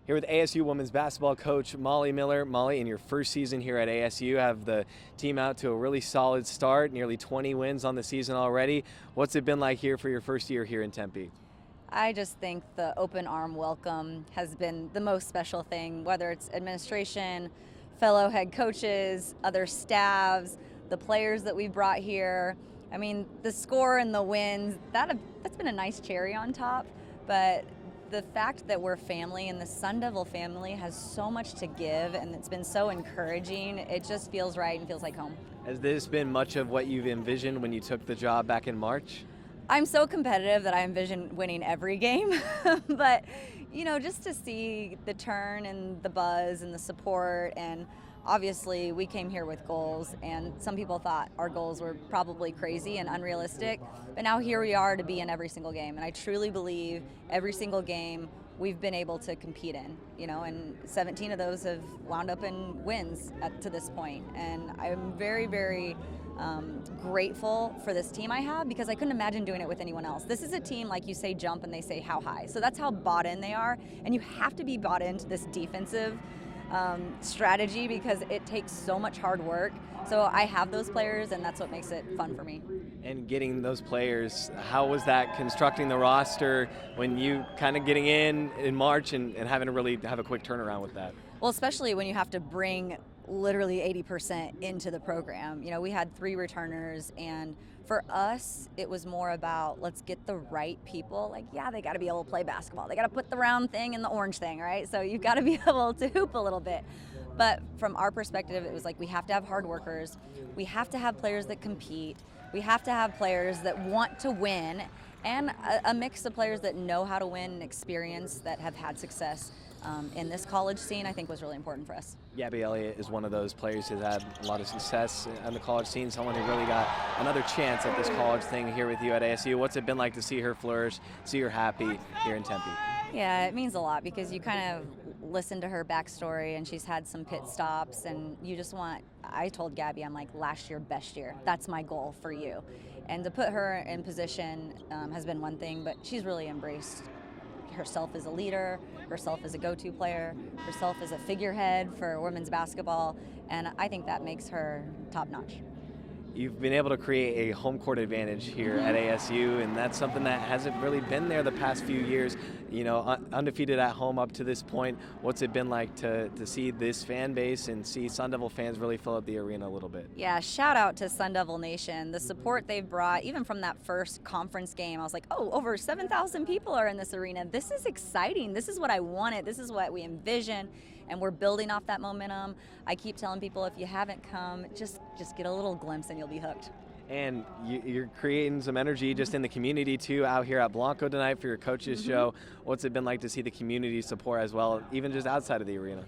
Here with ASU women's basketball coach Molly Miller. Molly, in your first season here at ASU, have the team out to a really solid start, nearly 20 wins on the season already. What's it been like here for your first year here in Tempe? I just think the open arm welcome has been the most special thing, whether it's administration, fellow head coaches, other staffs, the players that we brought here. I mean, the score and the wins, that's been a nice cherry on top, but the fact that we're family and the Sun Devil family has so much to give and it's been so encouraging, it just feels right and feels like home. Has this been much of what you've envisioned when you took the job back in March? I'm so competitive that I envision winning every game, but just to see the turn and the buzz and the support, and obviously we came here with goals, and some people thought our goals were probably crazy and unrealistic, but now here we are to be in every single game, and I truly believe every single game we've been able to compete in, and 17 of those have wound up in wins to this point, and I'm very, very grateful for this team I have, because I couldn't imagine doing it with anyone else. This is a team, like you say jump and they say how high, so that's how bought in they are, and you have to be bought into this defensive strategy because it takes so much hard work. So I have those players, and that's what makes it fun for me. And getting those players, how was that constructing the roster when you kind of getting in March and having to really have a quick turnaround with that? Well, especially when you have to bring literally 80% into the program. We had 3 returners, and for us, it was more about let's get the right people. They got to be able to play basketball. They got to put the round thing in the orange thing, right? So you've got to be able to hoop a little bit. But from our perspective, it was like we have to have hard workers. We have to have players that compete. We have to have players that want to win, and a mix of players that know how to win and experience, that have had success in this college scene, I think was really important for us. Gabby Elliott is one of those players who's had a lot of success on the college scene, someone who really got another chance at this college thing here with you at ASU. What's it been like to see her flourish, see her happy here in Tempe? Yeah, it means a lot, because you kind of listen to her backstory, and she's had some pit stops, and you just I told Gabby, I'm like, last year, best year. That's my goal for you. And to put her in position has been one thing, but she's really embraced herself as a leader, herself as a go-to player, herself as a figurehead for women's basketball, and I think that makes her top-notch. You've been able to create a home court advantage here at ASU, and that's something that hasn't really been there the past few years. Undefeated at home up to this point. What's it been like to see this fan base and see Sun Devil fans really fill up the arena a little bit? Yeah, shout out to Sun Devil Nation. The support they've brought, even from that first conference game, I was like, oh, over 7,000 people are in this arena. This is exciting. This is what I wanted. This is what we envisioned. And we're building off that momentum. I keep telling people, if you haven't come, just get a little glimpse and you'll be hooked. And you're creating some energy just in the community too, out here at Blanco tonight for your coaches show. What's it been like to see the community support as well, even just outside of the arena?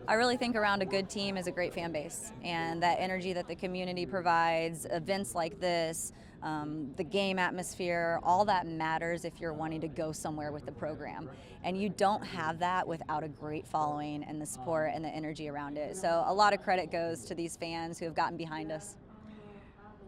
I really think around a good team is a great fan base, and that energy that the community provides, events like this, the game atmosphere, all that matters if you're wanting to go somewhere with the program. And you don't have that without a great following and the support and the energy around it. So a lot of credit goes to these fans who have gotten behind us.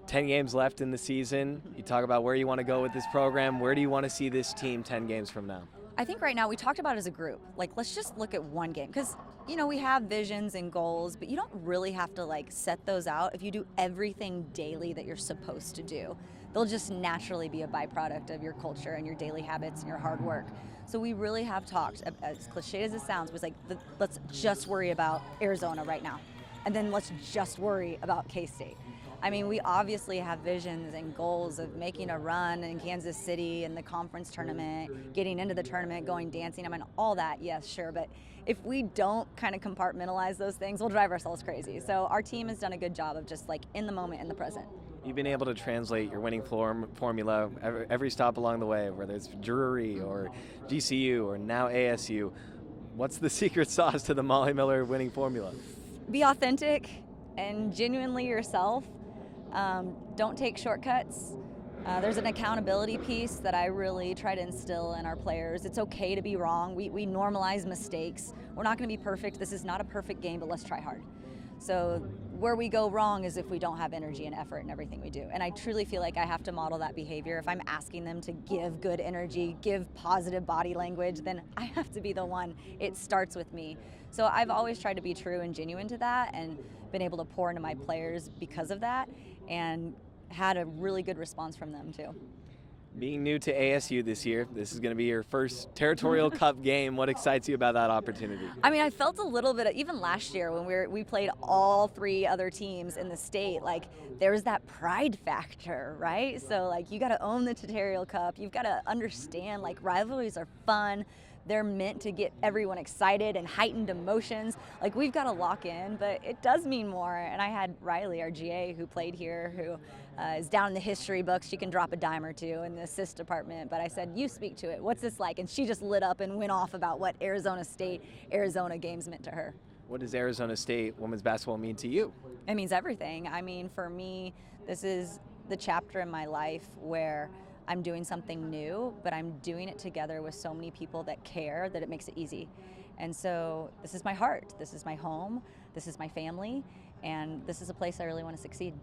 10 games left in the season. You talk about where you want to go with this program. Where do you want to see this team 10 games from now? I think right now we talked about it as a group. Let's just look at one game, because we have visions and goals, but you don't really have to set those out if you do everything daily that you're supposed to do. They'll just naturally be a byproduct of your culture and your daily habits and your hard work. So we really have talked, as cliche as it sounds, was let's just worry about Arizona right now, and then let's just worry about K-State. I mean, we obviously have visions and goals of making a run in Kansas City in the conference tournament, getting into the tournament, going dancing. I mean, all that, yes, sure. But if we don't kind of compartmentalize those things, we'll drive ourselves crazy. So our team has done a good job of just in the moment, in the present. You've been able to translate your winning formula every stop along the way, whether it's Drury or GCU or now ASU. What's the secret sauce to the Molly Miller winning formula? Be authentic and genuinely yourself. Don't take shortcuts. There's an accountability piece that I really try to instill in our players. It's okay to be wrong. We normalize mistakes. We're not going to be perfect. This is not a perfect game, but let's try hard. So where we go wrong is if we don't have energy and effort in everything we do. And I truly feel like I have to model that behavior. If I'm asking them to give good energy, give positive body language, then I have to be the one. It starts with me. So I've always tried to be true and genuine to that, and been able to pour into my players because of that, and had a really good response from them too. Being new to ASU this year, this is going to be your first Territorial Cup game. What excites you about that opportunity? I mean, I felt a little bit, even last year when we played all 3 other teams in the state, like there was that pride factor, right? So like you got to own the Territorial Cup. You've got to understand like rivalries are fun. They're meant to get everyone excited and heightened emotions. Like we've got to lock in, but it does mean more. And I had Riley, our GA, who played here, who is down in the history books. She can drop a dime or two in the assist department. But I said, you speak to it. What's this like? And she just lit up and went off about what Arizona State, Arizona games meant to her. What does Arizona State women's basketball mean to you? It means everything. I mean, for me, this is the chapter in my life where I'm doing something new, but I'm doing it together with so many people that care that it makes it easy. And so this is my heart, this is my home, this is my family, and this is a place I really want to succeed.